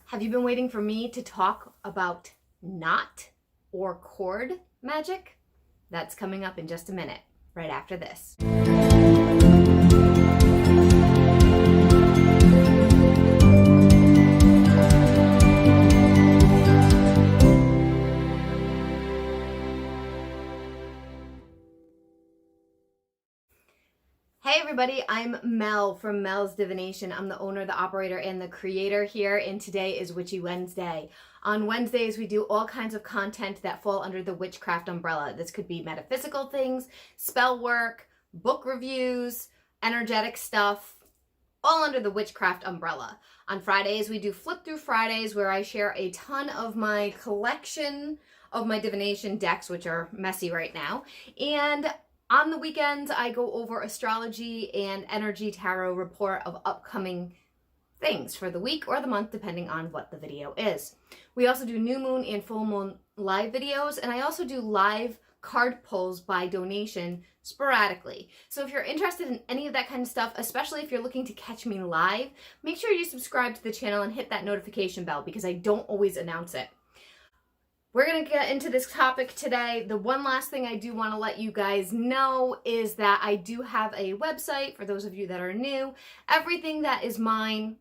Have you been waiting for me to talk about knot or cord magic? That's coming up in just a minute, right after this. Hey everybody, I'm Mel from Melsdivination. I'm the owner, the operator, and the creator here, and today is Witchy Wednesday. On Wednesdays, we do all kinds of content that fall under the witchcraft umbrella. This could be metaphysical things, spell work, book reviews, energetic stuff, all under the witchcraft umbrella. On Fridays, we do Flip Through Fridays, where I share a ton of my collection of my divination decks, which are messy right now, and on the weekends, I go over astrology and energy tarot report of upcoming things for the week or the month, depending on what the video is. We also do new moon and full moon live videos, and I also do live card pulls by donation sporadically. So if you're interested in any of that kind of stuff, especially if you're looking to catch me live, make sure you subscribe to the channel and hit that notification bell because I don't always announce it. We're going to get into this topic today. The one last thing I do want to let you guys know is that I do have a website for those of you that are new. Everything that is mine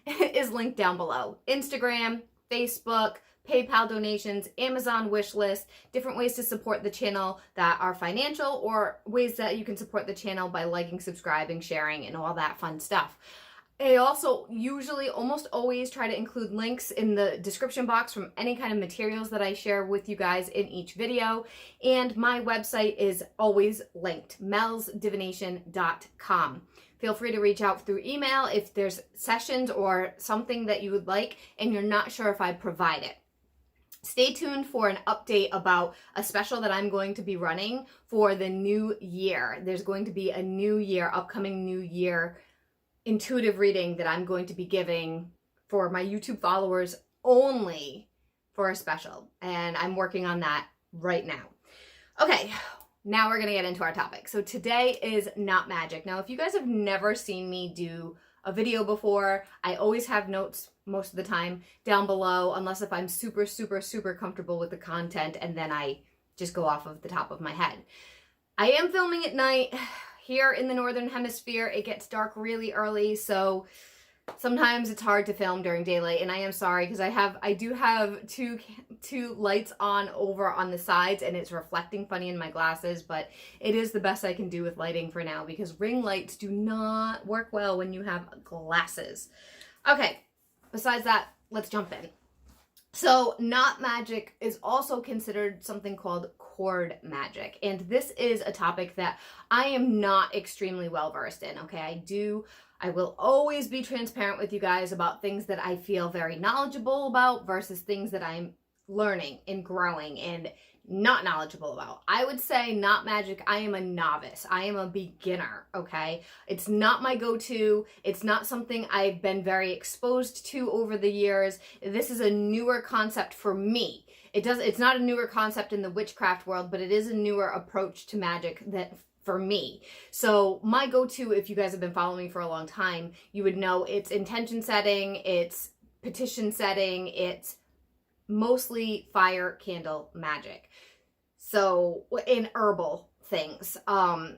is linked down below. Instagram, Facebook, PayPal donations, Amazon wish list, different ways to support the channel that are financial or ways that you can support the channel by liking, subscribing, sharing, and all that fun stuff. I also usually almost always try to include links in the description box from any kind of materials that I share with you guys in each video. And my website is always linked, melsdivination.com. Feel free to reach out through email if there's sessions or something that you would like and you're not sure if I provide it. Stay tuned for an update about a special that I'm going to be running for the new year. There's going to be a new year, upcoming new year intuitive reading that I'm going to be giving for my YouTube followers only for a special. And I'm working on that right now. Okay, now we're going to get into our topic. So today is knot magic. Now, if you guys have never seen me do a video before, I always have notes most of the time down below, unless if I'm super comfortable with the content and then I just go off of the top of my head. I am filming at night. Here in the Northern Hemisphere, it gets dark really early, so sometimes it's hard to film during daylight, and I am sorry because I do have two lights on over on the sides, and it's reflecting funny in my glasses, but it is the best I can do with lighting for now because ring lights do not work well when you have glasses. Okay, besides that, let's jump in. So knot magic is also considered something called cord magic. And this is a topic that I am not extremely well versed in, okay? I will always be transparent with you guys about things that I feel very knowledgeable about versus things that I'm learning and growing and not knowledgeable about. I would say knot magic, I am a novice. I am a beginner, okay? It's not my go-to. It's not something I've been very exposed to over the years. This is a newer concept for me. It's not a newer concept in the witchcraft world, but it is a newer approach to magic that for me. So my go-to, if you guys have been following me for a long time, you would know it's intention setting, it's petition setting, it's mostly fire candle magic. So in herbal things.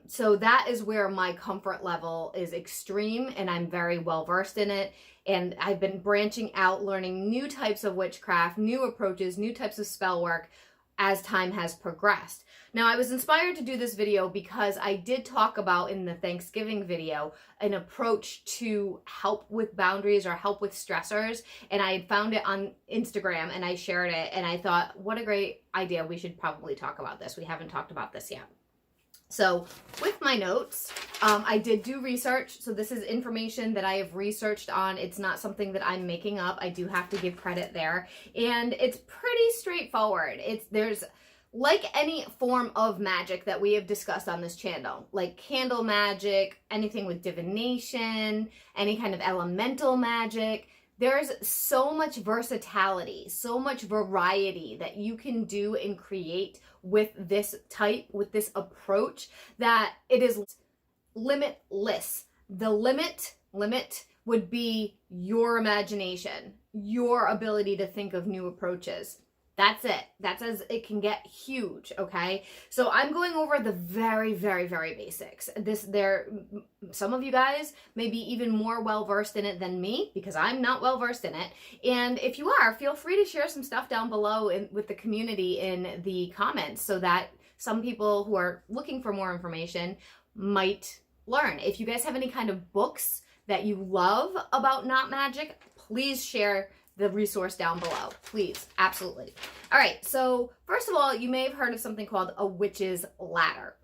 So that is where my comfort level is extreme and I'm very well versed in it. And I've been branching out, learning new types of witchcraft, new approaches, new types of spell work as time has progressed. Now, I was inspired to do this video because I did talk about in the Thanksgiving video an approach to help with boundaries or help with stressors, and I found it on Instagram and I shared it, and I thought, what a great idea. We should probably talk about this. We haven't talked about this yet. So with my notes, I did do research. So this is information that I have researched on. It's not something that I'm making up. I do have to give credit there. And it's pretty straightforward. There's like any form of magic that we have discussed on this channel, like candle magic, anything with divination, any kind of elemental magic. There's so much versatility, so much variety that you can do and create with this approach, that it is limitless. The limit would be your imagination, your ability to think of new approaches. That's it. That's as it can get huge, okay? So I'm going over the very, very, very basics. Some of you guys may be even more well-versed in it than me, because I'm not well-versed in it. And if you are, feel free to share some stuff down below with the community in the comments, so that some people who are looking for more information might learn. If you guys have any kind of books that you love about knot magic, please share the resource down below, please. Absolutely. All right, so first of all, you may have heard of something called a witch's ladder.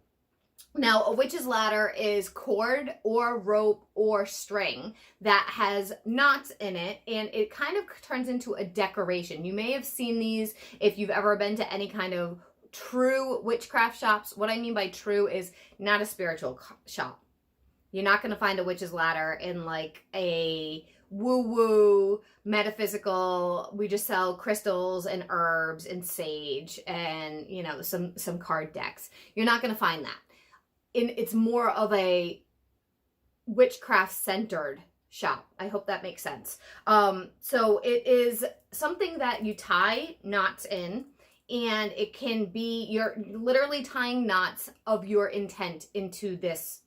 Now, a witch's ladder is cord or rope or string that has knots in it, and it kind of turns into a decoration. You may have seen these if you've ever been to any kind of true witchcraft shops. What I mean by true is not a spiritual shop. You're not going to find a witch's ladder in like a woo-woo metaphysical, we just sell crystals and herbs and sage and, you know, some card decks. You're not going to find that. It's more of a witchcraft centered shop. I hope that makes sense. So it is something that you tie knots in, and it can be, you're literally tying knots of your intent into this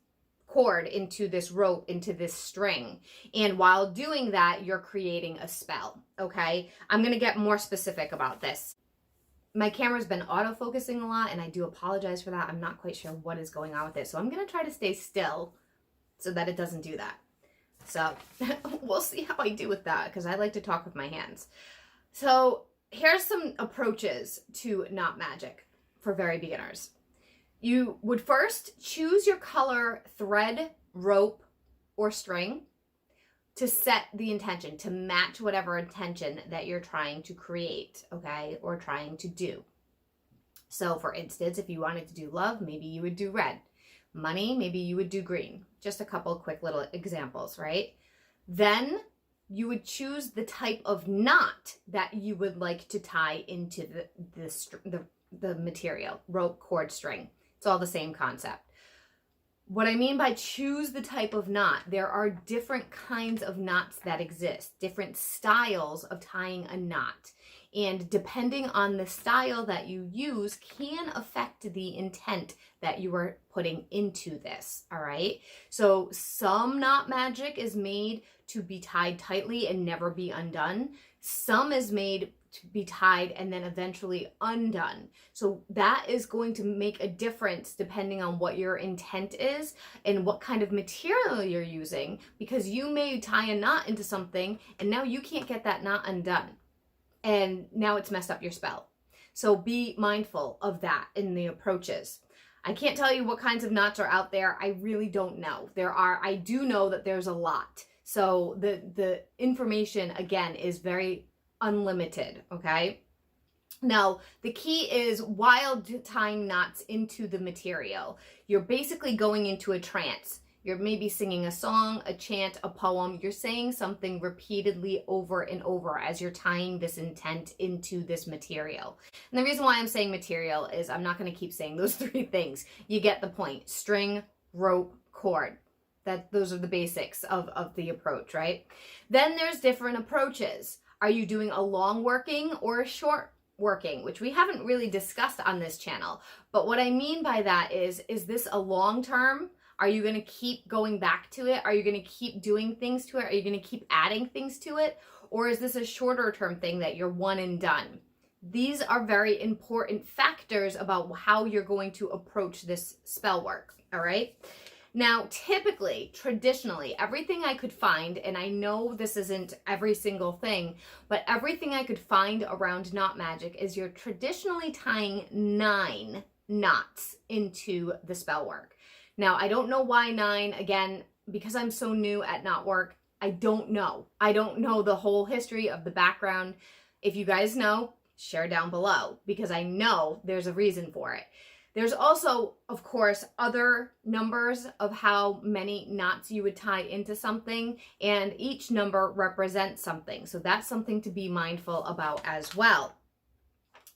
cord, into this rope, into this string. And while doing that, you're creating a spell, okay? I'm going to get more specific about this. My camera's been autofocusing a lot, and I do apologize for that. I'm not quite sure what is going on with it. So I'm going to try to stay still so that it doesn't do that. So we'll see how I do with that, because I like to talk with my hands. So here's some approaches to knot magic for very beginners. You would first choose your color thread, rope, or string to set the intention, to match whatever intention that you're trying to create, okay, or trying to do. So for instance, if you wanted to do love, maybe you would do red. Money, maybe you would do green. Just a couple of quick little examples, right? Then you would choose the type of knot that you would like to tie into the material, rope, cord, string. It's all the same concept. What I mean by choose the type of knot, there are different kinds of knots that exist, different styles of tying a knot. And depending on the style that you use can affect the intent that you are putting into this, all right? So some knot magic is made to be tied tightly and never be undone. Some is made to be tied and then eventually undone. So that is going to make a difference depending on what your intent is and what kind of material you're using, because you may tie a knot into something and now you can't get that knot undone. And now it's messed up your spell. So be mindful of that in the approaches. I can't tell you what kinds of knots are out there. I really don't know. I do know that there's a lot. So the information, again, is very unlimited, okay? Now, the key is while tying knots into the material, you're basically going into a trance. You're maybe singing a song, a chant, a poem. You're saying something repeatedly over and over as you're tying this intent into this material. And the reason why I'm saying material is I'm not going to keep saying those three things. You get the point. String, rope, cord. Those are the basics of the approach, right? Then there's different approaches. Are you doing a long working or a short working, which we haven't really discussed on this channel? But what I mean by that is this a long term? Are you going to keep going back to it? Are you going to keep doing things to it? Are you going to keep adding things to it? Or is this a shorter term thing that you're one and done? These are very important factors about how you're going to approach this spell work, all right? Now, typically, traditionally, everything I could find, and I know this isn't every single thing, but everything I could find around knot magic is you're traditionally tying 9 knots into the spell work. Now, I don't know why 9, again, because I'm so new at knot work, I don't know. I don't know the whole history of the background. If you guys know, share down below, because I know there's a reason for it. There's also, of course, other numbers of how many knots you would tie into something, and each number represents something. So that's something to be mindful about as well.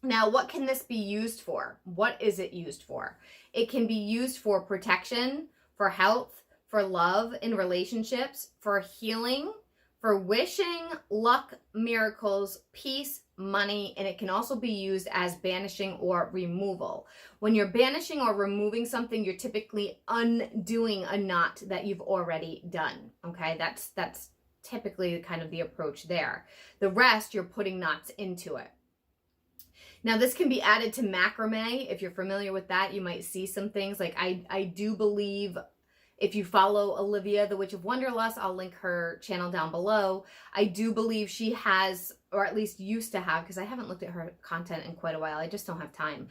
Now, what can this be used for? What is it used for? It can be used for protection, for health, for love in relationships, for healing, for wishing, luck, miracles, peace, money, and it can also be used as banishing or removal. When you're banishing or removing something, you're typically undoing a knot that you've already done, okay? That's typically kind of the approach there. The rest, you're putting knots into it. Now, this can be added to macrame. If you're familiar with that, you might see some things. Like I do believe, if you follow Olivia, the Witch of Wonderlust, I'll link her channel down below. I do believe she has, or at least used to have, because I haven't looked at her content in quite a while. I just don't have time.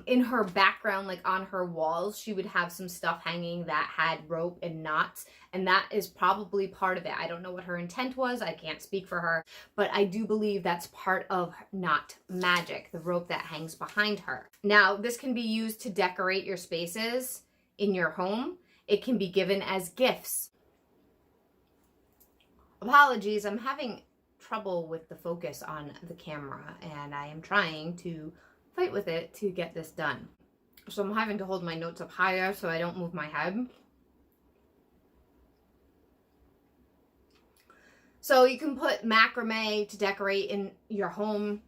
In her background, like on her walls, she would have some stuff hanging that had rope and knots, and that is probably part of it. I don't know what her intent was. I can't speak for her, but I do believe that's part of knot magic, the rope that hangs behind her. Now, this can be used to decorate your spaces in your home. It can be given as gifts. Apologies, I'm having trouble with the focus on the camera, and I am trying to fight with it to get this done. So I'm having to hold my notes up higher so I don't move my head. So you can put macrame to decorate in your home.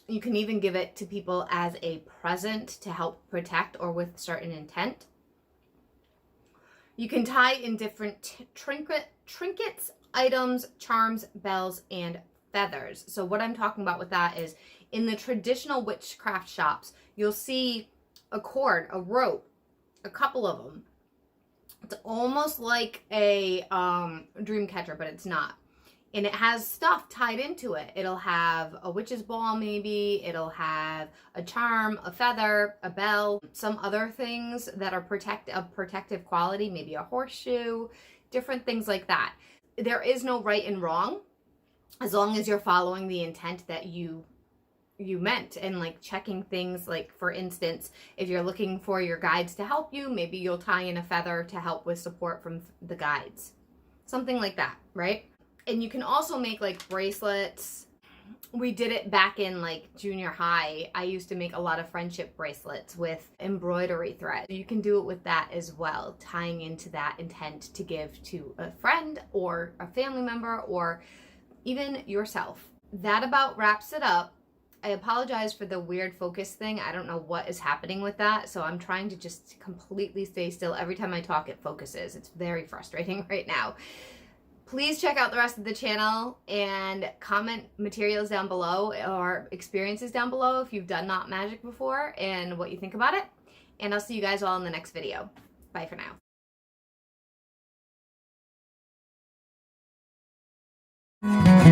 You can even give it to people as a present to help protect or with certain intent. You can tie in different trinkets, items, charms, bells, and feathers. So what I'm talking about with that is, in the traditional witchcraft shops, you'll see a cord, a rope, a couple of them. It's almost like a dream catcher, but it's not. And it has stuff tied into it. It'll have a witch's ball maybe, it'll have a charm, a feather, a bell, some other things that are protective quality, maybe a horseshoe, different things like that. There is no right and wrong, as long as you're following the intent that you meant, and like checking things. Like, for instance, if you're looking for your guides to help you, maybe you'll tie in a feather to help with support from the guides. Something like that, right? And you can also make like bracelets. We did it back in like junior high. I used to make a lot of friendship bracelets with embroidery thread. You can do it with that as well, tying into that intent to give to a friend or a family member or even yourself. That about wraps it up. I apologize for the weird focus thing. I don't know what is happening with that. So I'm trying to just completely stay still. Every time I talk, it focuses. It's very frustrating right now. Please check out the rest of the channel and comment materials down below or experiences down below if you've done Knot Magic before and what you think about it. And I'll see you guys all in the next video. Bye for now.